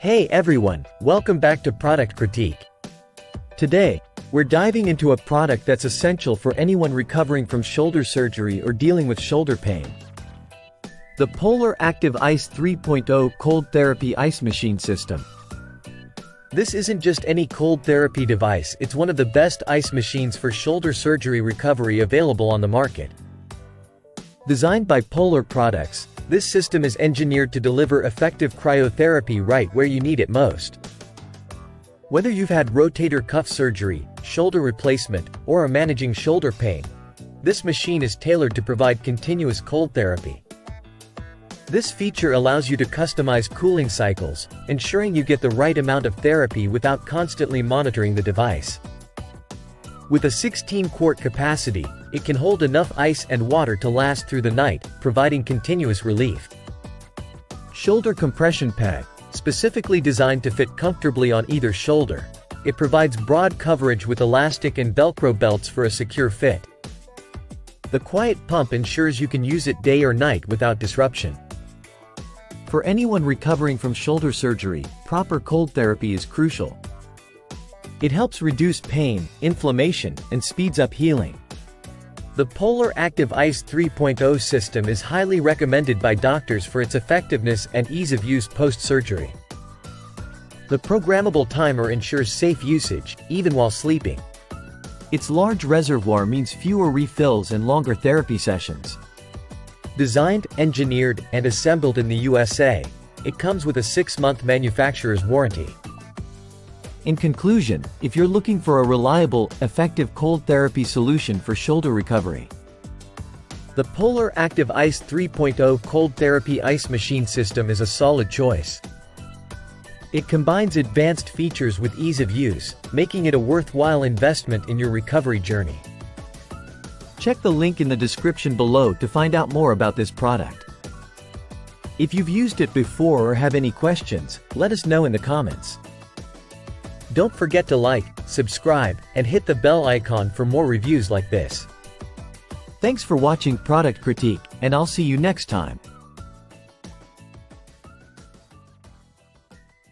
Hey everyone, welcome back to Product Critique. Today, we're diving into a product that's essential for anyone recovering from shoulder surgery or dealing with shoulder pain. The Polar Active Ice 3.0 Cold Therapy Ice Machine System. This isn't just any cold therapy device, it's one of the best ice machines for shoulder surgery recovery available on the market. Designed by Polar Products, this system is engineered to deliver effective cryotherapy right where you need it most. Whether you've had rotator cuff surgery, shoulder replacement, or are managing shoulder pain, this machine is tailored to provide continuous cold therapy. This feature allows you to customize cooling cycles, ensuring you get the right amount of therapy without constantly monitoring the device. With a 16-quart capacity, it can hold enough ice and water to last through the night, providing continuous relief. Shoulder compression pad, specifically designed to fit comfortably on either shoulder. It provides broad coverage with elastic and Velcro belts for a secure fit. The quiet pump ensures you can use it day or night without disruption. For anyone recovering from shoulder surgery, proper cold therapy is crucial. It helps reduce pain, inflammation, and speeds up healing. The Polar Active Ice 3.0 system is highly recommended by doctors for its effectiveness and ease of use post-surgery. The programmable timer ensures safe usage, even while sleeping. Its large reservoir means fewer refills and longer therapy sessions. Designed, engineered, and assembled in the USA, it comes with a 6-month manufacturer's warranty. In conclusion, if you're looking for a reliable, effective cold therapy solution for shoulder recovery, the Polar Active Ice 3.0 Cold Therapy Ice Machine System is a solid choice. It combines advanced features with ease of use, making it a worthwhile investment in your recovery journey. Check the link in the description below to find out more about this product. If you've used it before or have any questions, let us know in the comments. Don't forget to like, subscribe, and hit the bell icon for more reviews like this. Thanks for watching Product Critique, and I'll see you next time.